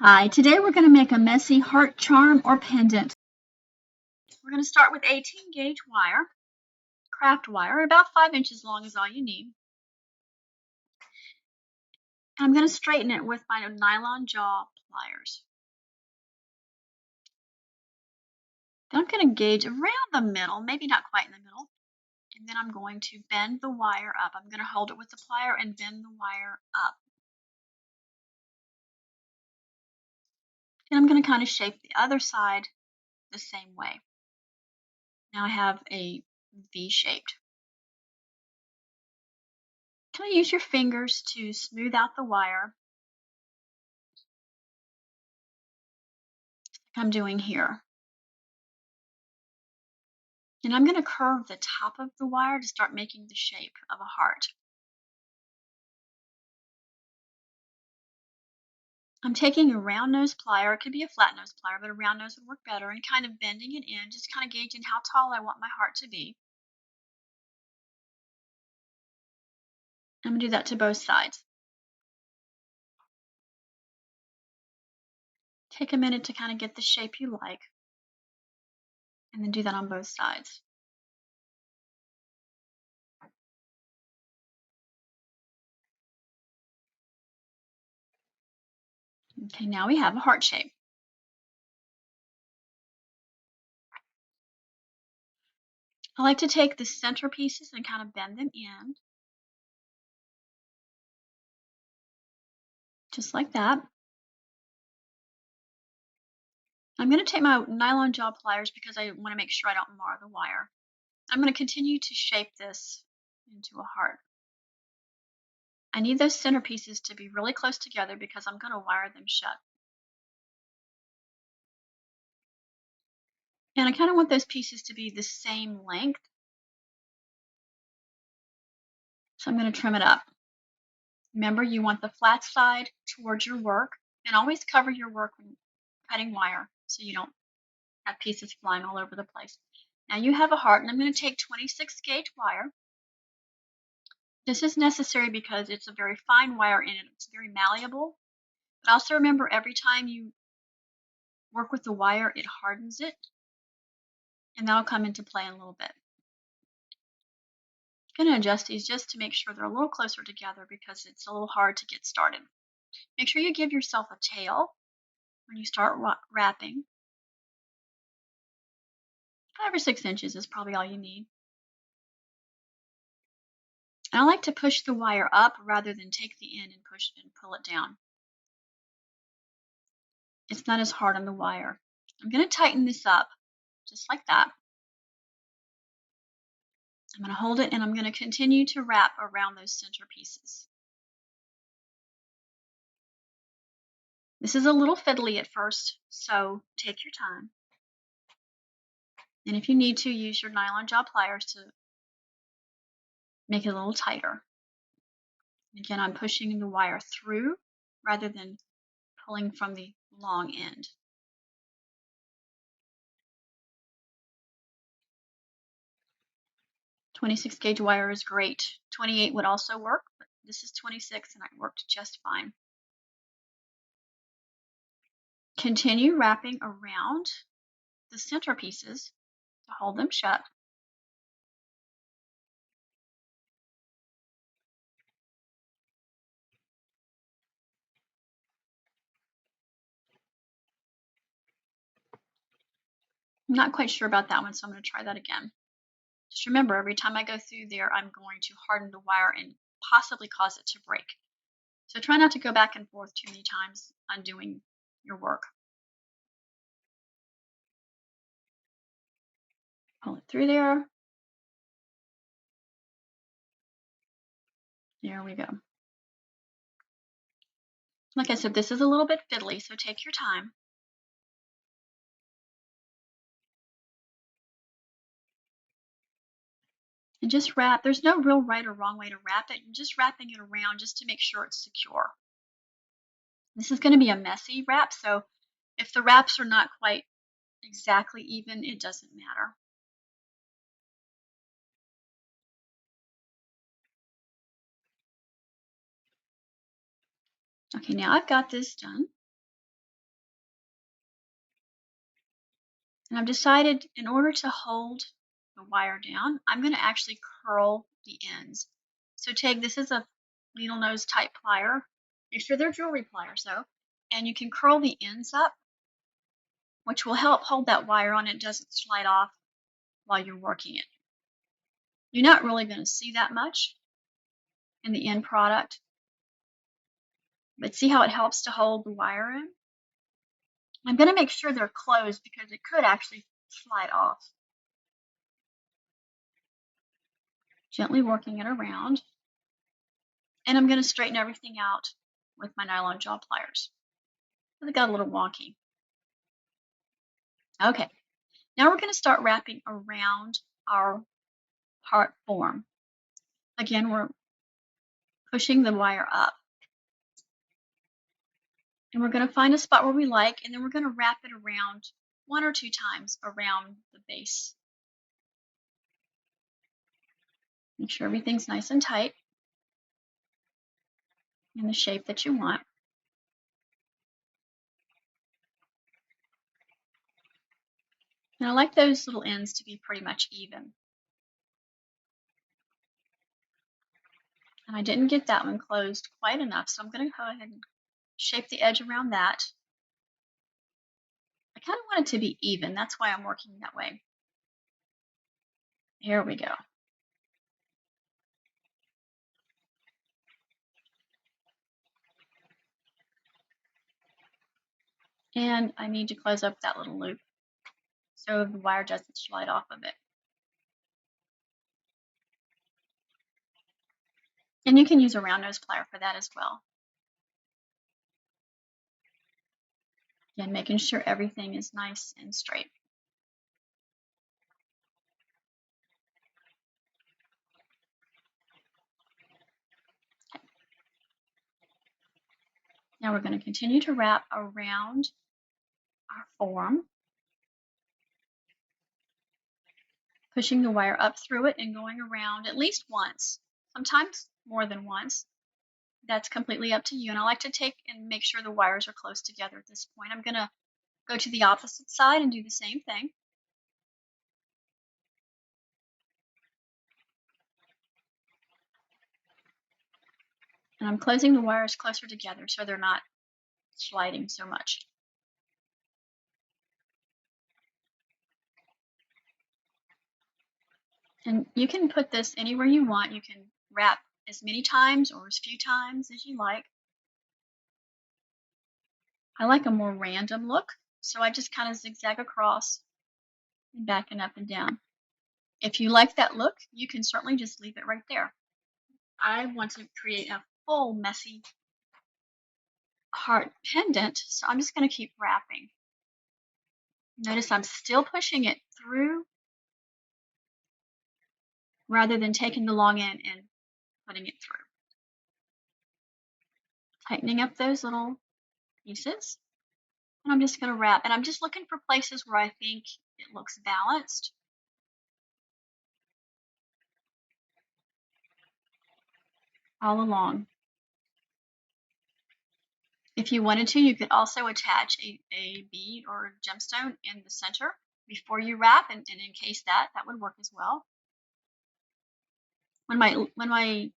Hi, today we're going to make a messy heart charm or pendant. We're going to start with 18 gauge wire, craft wire, about 5 inches long is all you need. And I'm going to straighten it with my nylon jaw pliers. Then I'm going to gauge around the middle, maybe not quite in the middle. And then I'm going to bend the wire up. I'm going to hold it with the plier and bend the wire up. And I'm going to kind of shape the other side the same way. Now I have a V-shaped. Kind of use your fingers to smooth out the wire, like I'm doing here. And I'm going to curve the top of the wire to start making the shape of a heart. I'm taking a round nose plier, it could be a flat nose plier, but a round nose would work better, and kind of bending it in, just kind of gauging how tall I want my heart to be. I'm going to do that to both sides. Take a minute to kind of get the shape you like, and then do that on both sides. Okay, now we have a heart shape. I like to take the center pieces and kind of bend them in, just like that. I'm going to take my nylon jaw pliers because I want to make sure I don't mar the wire. I'm going to continue to shape this into a heart. I need those center pieces to be really close together because I'm going to wire them shut. And I kind of want those pieces to be the same length. So I'm going to trim it up. Remember, you want the flat side towards your work, and always cover your work when cutting wire so you don't have pieces flying all over the place. Now you have a heart, and I'm going to take 26 gauge wire. This is necessary because it's a very fine wire and it's very malleable. But also remember, every time you work with the wire, it hardens it. And that'll come into play in a little bit. I'm going to adjust these just to make sure they're a little closer together because it's a little hard to get started. Make sure you give yourself a tail when you start wrapping. 5 or 6 inches is probably all you need. And I like to push the wire up rather than take the end and push and pull it down. It's not as hard on the wire. I'm going to tighten this up just like that. I'm going to hold it and I'm going to continue to wrap around those center pieces. This is a little fiddly at first, so take your time. And if you need to, use your nylon jaw pliers to make it a little tighter. Again, I'm pushing the wire through rather than pulling from the long end. .26 gauge wire is great. 28 would also work, but this is 26 and it worked just fine. Continue wrapping around the center pieces to hold them shut. I'm not quite sure about that one, so I'm going to try that again. Just remember, every time I go through there, I'm going to harden the wire and possibly cause it to break. So try not to go back and forth too many times undoing your work. Pull it through there. There we go. Like I said, this is a little bit fiddly, so take your time. And just wrap. There's no real right or wrong way to wrap it. You're just wrapping it around just to make sure it's secure. This is going to be a messy wrap, so if the wraps are not quite exactly even, it doesn't matter. Okay, now I've got this done. And I've decided in order to hold the wire down, I'm going to actually curl the ends. So this is a needle nose type plier. Make sure they're jewelry pliers though. And you can curl the ends up, which will help hold that wire on. It doesn't slide off while you're working it. You're not really going to see that much in the end product, but see how it helps to hold the wire in? I'm going to make sure they're closed because it could actually slide off. Gently working it around. And I'm going to straighten everything out with my nylon jaw pliers. They got a little wonky. Okay, now we're going to start wrapping around our heart form. Again, we're pushing the wire up. And we're going to find a spot where we like, and then we're going to wrap it around 1 or 2 times around the base. Make sure everything's nice and tight in the shape that you want. And I like those little ends to be pretty much even. And I didn't get that one closed quite enough, so I'm going to go ahead and shape the edge around that. I kind of want it to be even. That's why I'm working that way. Here we go. And I need to close up that little loop so the wire doesn't slide off of it. And you can use a round nose plier for that as well. Again, making sure everything is nice and straight. Okay. Now we're going to continue to wrap around our form, pushing the wire up through it and going around at least once, sometimes more than once. That's completely up to you. And I like to take and make sure the wires are close together at this point. I'm going to go to the opposite side and do the same thing. And I'm closing the wires closer together so they're not sliding so much. And you can put this anywhere you want. You can wrap as many times or as few times as you like. I like a more random look, so I just kind of zigzag across and back and up and down. If you like that look, you can certainly just leave it right there. I want to create a full messy heart pendant, so I'm just going to keep wrapping. Notice I'm still pushing it through rather than taking the long end and putting it through. Tightening up those little pieces. And I'm just going to wrap. And I'm just looking for places where I think it looks balanced. All along. If you wanted to, you could also attach a bead or a gemstone in the center before you wrap and encase that. That would work as well. When my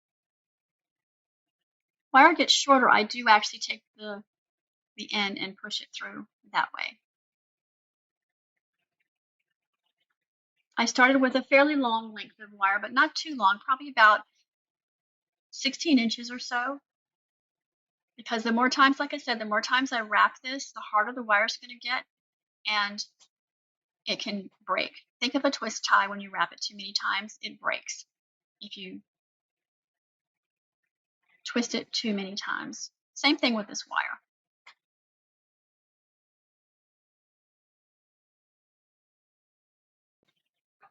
wire gets shorter, I do actually take the end and push it through that way. I started with a fairly long length of wire, but not too long, probably about 16 inches or so. Because the more times, like I said, the more times I wrap this, the harder the wire is going to get, and it can break. Think of a twist tie. When you wrap it too many times, it breaks if you twist it too many times. Same thing with this wire.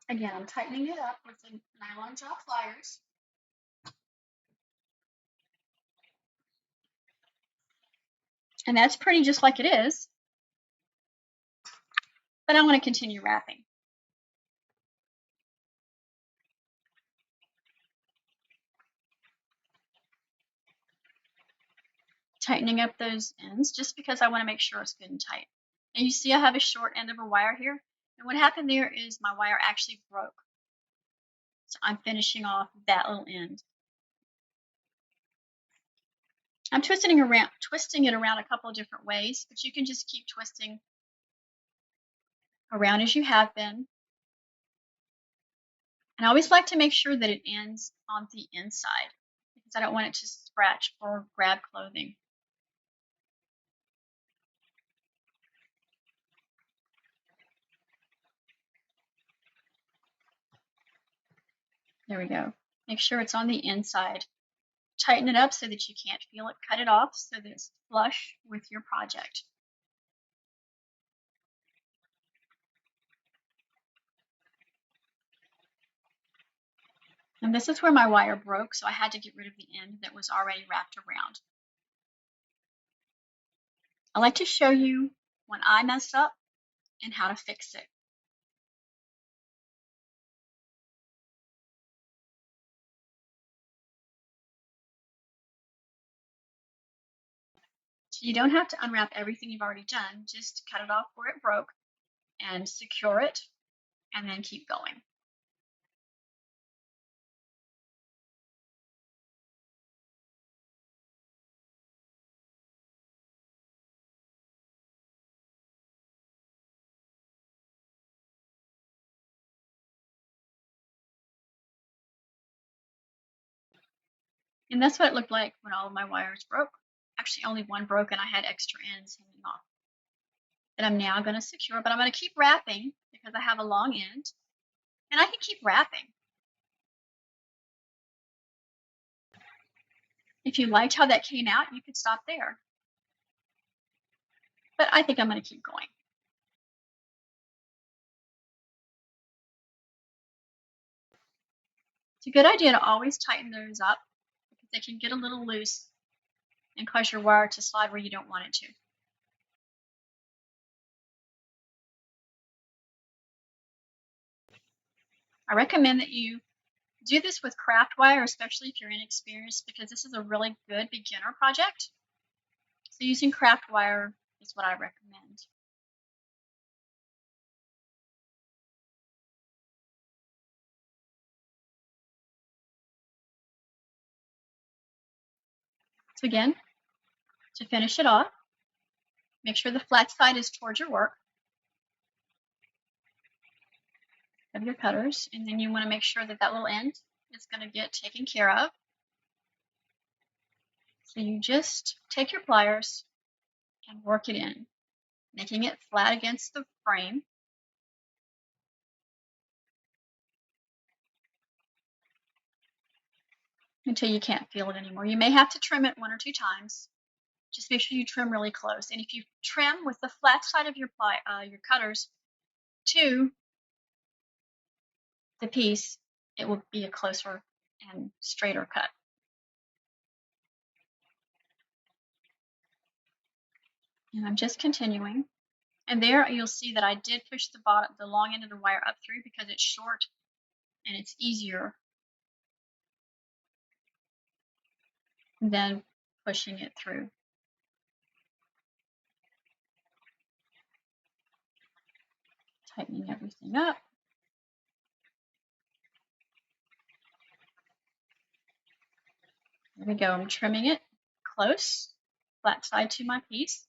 Again, I'm tightening it up with the nylon jaw pliers. And that's pretty just like it is. But I want to continue wrapping. Tightening up those ends just because I want to make sure it's good and tight. And you see I have a short end of a wire here. And what happened there is my wire actually broke. So I'm finishing off that little end. I'm twisting it around a couple of different ways, but you can just keep twisting around as you have been. And I always like to make sure that it ends on the inside because I don't want it to scratch or grab clothing. There we go. Make sure it's on the inside. Tighten it up so that you can't feel it. Cut it off so that it's flush with your project. And this is where my wire broke, so I had to get rid of the end that was already wrapped around. I like to show you when I mess up and how to fix it. So you don't have to unwrap everything you've already done. Just cut it off where it broke and secure it and then keep going. And that's what it looked like when all of my wires broke. Actually, only one broke and I had extra ends hanging off that I'm now going to secure, but I'm going to keep wrapping because I have a long end and I can keep wrapping. If you liked how that came out, you could stop there. But I think I'm going to keep going. It's a good idea to always tighten those up because they can get a little loose and cause your wire to slide where you don't want it to. I recommend that you do this with craft wire, especially if you're inexperienced, because this is a really good beginner project. So using craft wire is what I recommend. So again, to finish it off, make sure the flat side is towards your work of your cutters, and then you want to make sure that that little end is going to get taken care of. So you just take your pliers and work it in, making it flat against the frame. Until you can't feel it anymore. You may have to trim it 1 or 2 times. Just make sure you trim really close. And if you trim with the flat side of your cutters to the piece, it will be a closer and straighter cut. And I'm just continuing. And there you'll see that I did push the long end of the wire up through because it's short and it's easier than pushing it through. Tightening everything up. There we go. I'm trimming it close, flat side to my piece.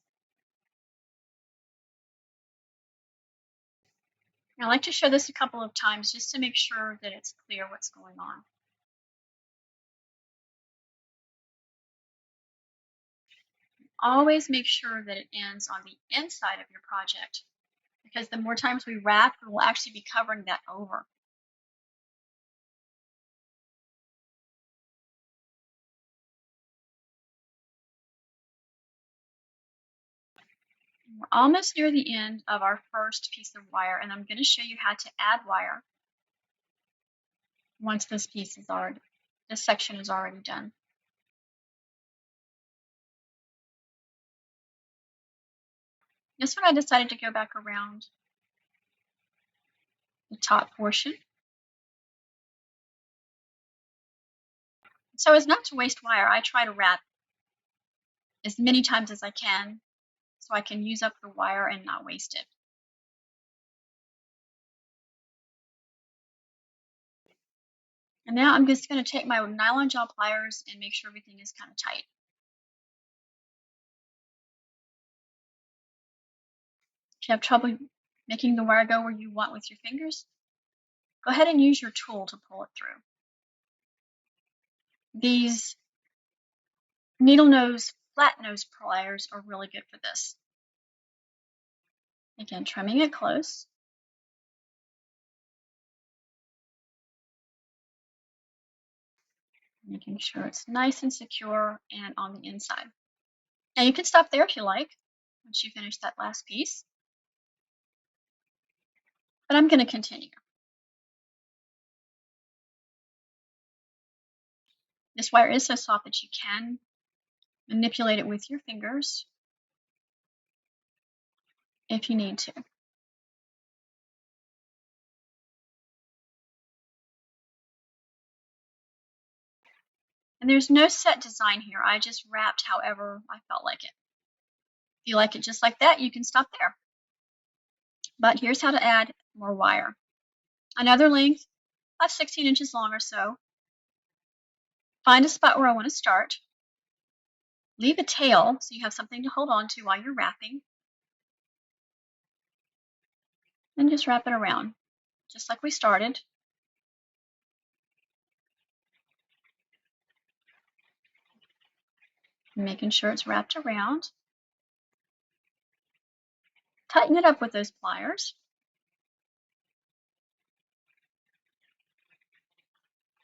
I like to show this a couple of times just to make sure that it's clear what's going on. Always make sure that it ends on the inside of your project because the more times we wrap, we'll actually be covering that over. We're almost near the end of our first piece of wire, and I'm going to show you how to add wire once this section is already done. This one I decided to go back around the top portion. So as not to waste wire, I try to wrap as many times as I can so I can use up the wire and not waste it. And now I'm just going to take my nylon jaw pliers and make sure everything is kind of tight. If you have trouble making the wire go where you want with your fingers, go ahead and use your tool to pull it through. These needle nose, flat nose pliers are really good for this. Again, trimming it close. Making sure it's nice and secure and on the inside. Now you can stop there if you like, once you finish that last piece, but I'm going to continue. This wire is so soft that you can manipulate it with your fingers if you need to. And there's no set design here. I just wrapped however I felt like it. If you like it just like that, you can stop there. But here's how to add more wire. Another length of 16 inches long or so. Find a spot where I want to start. Leave a tail so you have something to hold on to while you're wrapping. And just wrap it around, just like we started. Making sure it's wrapped around. Tighten it up with those pliers.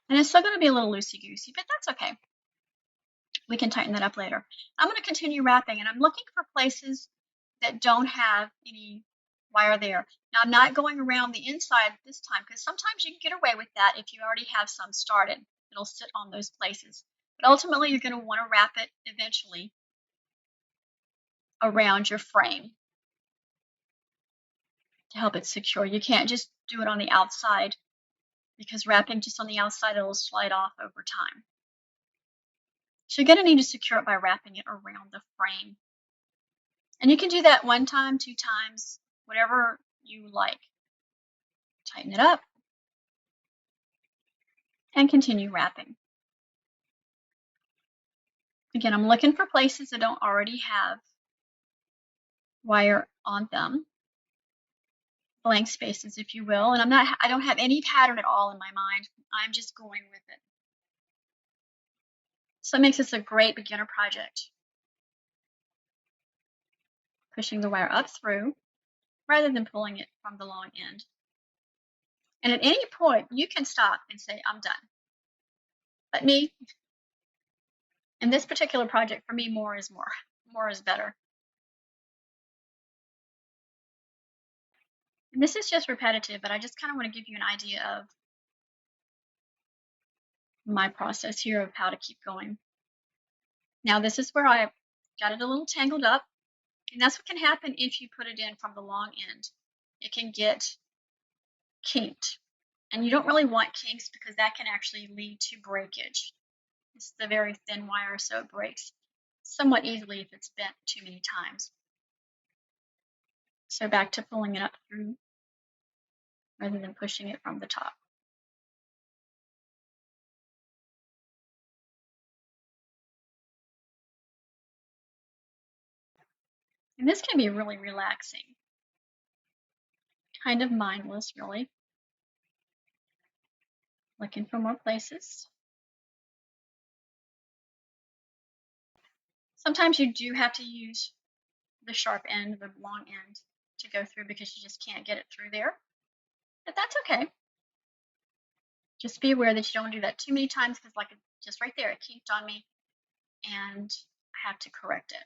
And it's still going to be a little loosey-goosey, but that's okay. We can tighten that up later. I'm going to continue wrapping, and I'm looking for places that don't have any wire there. Now, I'm not going around the inside this time because sometimes you can get away with that if you already have some started. It'll sit on those places. But ultimately, you're going to want to wrap it eventually around your frame to help it secure. You can't just do it on the outside because wrapping just on the outside, it'll slide off over time. So you're going to need to secure it by wrapping it around the frame. And you can do that 1 time, 2 times, whatever you like. Tighten it up and continue wrapping. Again, I'm looking for places that don't already have wire on them, blank spaces, if you will. And I don't have any pattern at all in my mind. I'm just going with it. So it makes this a great beginner project. Pushing the wire up through rather than pulling it from the long end. And at any point, you can stop and say, I'm done. But me, in this particular project, for me, more is more. More is better. And this is just repetitive, but I just kind of want to give you an idea of my process here of how to keep going. Now, this is where I got it a little tangled up, and that's what can happen if you put it in from the long end. It can get kinked, and you don't really want kinks because that can actually lead to breakage. This is a very thin wire, so it breaks somewhat easily if it's bent too many times. So back to pulling it up through rather than pushing it from the top. And this can be really relaxing, kind of mindless, really. Looking for more places. Sometimes you do have to use the sharp end, the long end, to go through because you just can't get it through there. But that's okay. Just be aware that you don't do that too many times because like just right there, it kinked on me and I have to correct it.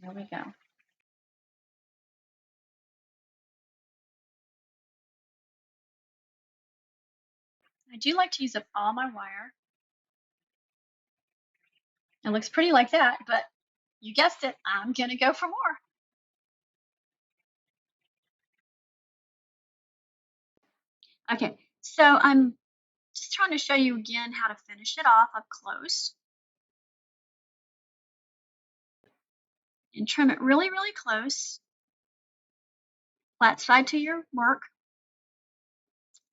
There we go. I do like to use up all my wire. It looks pretty like that, but you guessed it, I'm gonna go for more. Okay, so I'm just trying to show you again how to finish it off up close. and trim it really, really close, flat side to your work.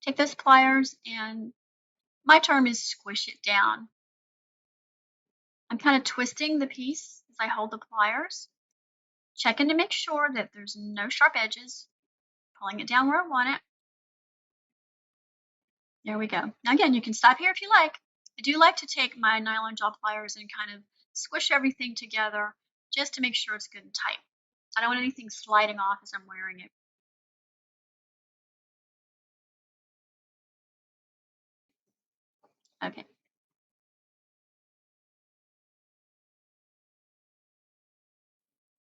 Take those pliers and my term is squish it down. I'm kind of twisting the piece as I hold the pliers, checking to make sure that there's no sharp edges, pulling it down where I want it. There we go. Now again, you can stop here if you like. I do like to take my nylon jaw pliers and kind of squish everything together just to make sure it's good and tight. I don't want anything sliding off as I'm wearing it. Okay.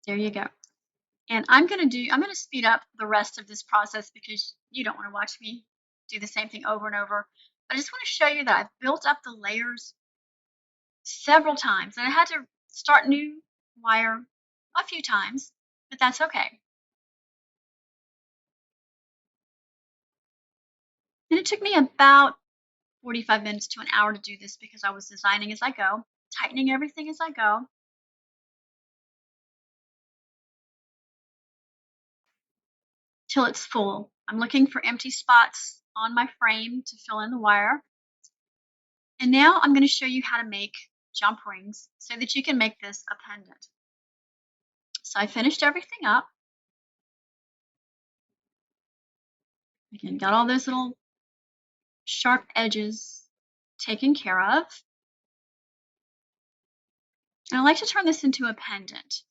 There you go. And I'm going to speed up the rest of this process because you don't want to watch me do the same thing over and over. I just want to show you that I've built up the layers several times and I had to start new wire a few times, but that's okay. And it took me about 45 minutes to an hour to do this because I was designing as I go, tightening everything as I go. Till it's full. I'm looking for empty spots on my frame to fill in the wire. And now I'm going to show you how to make jump rings so that you can make this a pendant. So I finished everything up. Again, got all those little sharp edges taken care of. And I like to turn this into a pendant.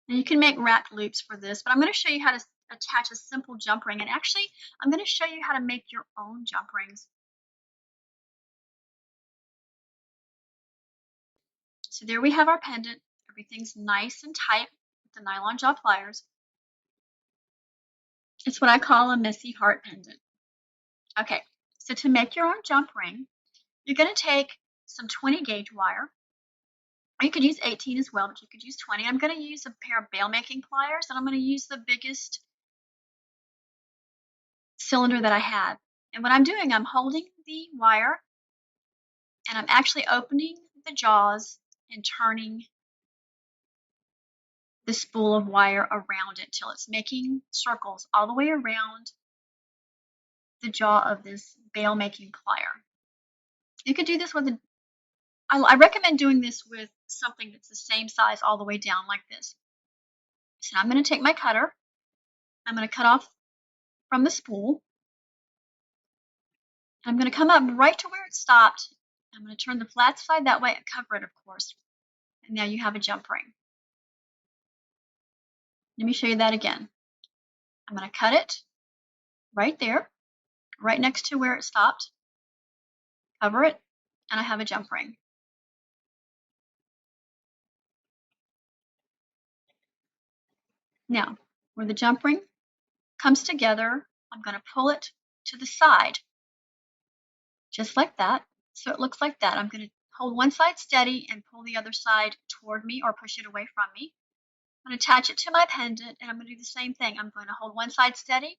Now you can make wrapped loops for this, but I'm going to show you how to attach a simple jump ring. And actually, I'm going to show you how to make your own jump rings. So there we have our pendant. Everything's nice and tight with the nylon jaw pliers. It's what I call a messy heart pendant. Okay, so to make your own jump ring, you're going to take some 20 gauge wire. Or you could use 18 as well, but you could use 20. I'm going to use a pair of bail making pliers, and I'm going to use the biggest cylinder that I have. And what I'm doing, I'm holding the wire, and I'm actually opening the jaws and turning the spool of wire around it till it's making circles all the way around the jaw of this bail making plier. You could do this with I recommend doing this with something that's the same size all the way down like this. So I'm going to take my cutter. I'm going to cut off from the spool. I'm going to come up right to where it stopped. I'm going to turn the flat side that way and cover it, of course. And now you have a jump ring. Let me show you that again. I'm going to cut it right there, right next to where it stopped. Cover it, and I have a jump ring. Now, where the jump ring comes together, I'm going to pull it to the side, just like that. So it looks like that. I'm going to hold one side steady and pull the other side toward me or push it away from me. I'm going to attach it to my pendant, and I'm going to do the same thing. I'm going to hold one side steady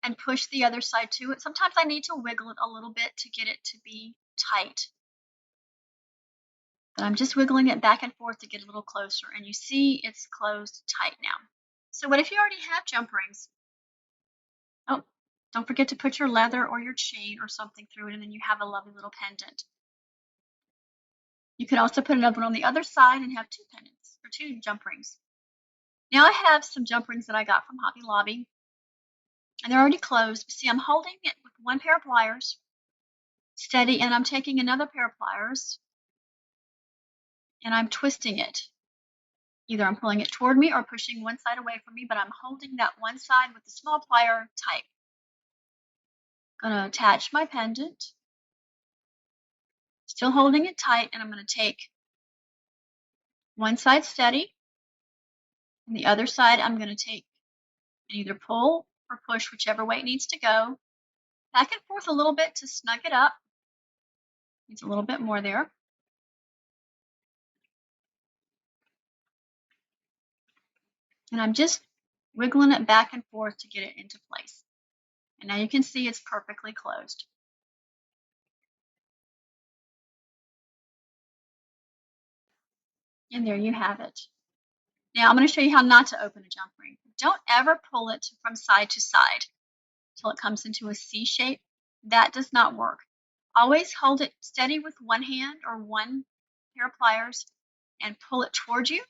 and push the other side to it. Sometimes I need to wiggle it a little bit to get it to be tight. But I'm just wiggling it back and forth to get a little closer, and you see it's closed tight now. So what if you already have jump rings? Oh, don't forget to put your leather or your chain or something through it, and then you have a lovely little pendant. You could also put another one on the other side and have two pendants or two jump rings. Now I have some jump rings that I got from Hobby Lobby, and they're already closed. See, I'm holding it with one pair of pliers, steady, and I'm taking another pair of pliers, and I'm twisting it. Either I'm pulling it toward me or pushing one side away from me, but I'm holding that one side with the small plier tight. I'm going to attach my pendant, still holding it tight, and I'm going to take one side steady, and the other side I'm going to take and either pull or push whichever way it needs to go. Back and forth a little bit to snug it up. Needs a little bit more there. And I'm just wiggling it back and forth to get it into place. And now you can see it's perfectly closed. And there you have it. Now I'm going to show you how not to open a jump ring. Don't ever pull it from side to side till it comes into a C shape. That does not work. Always hold it steady with one hand or one pair of pliers and pull it towards you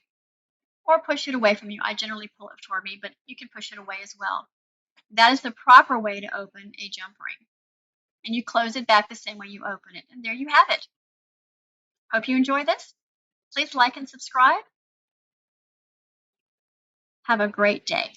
or push it away from you. I generally pull it toward me, but you can push it away as well. That is the proper way to open a jump ring. And you close it back the same way you open it. And there you have it. Hope you enjoy this. Please like and subscribe. Have a great day.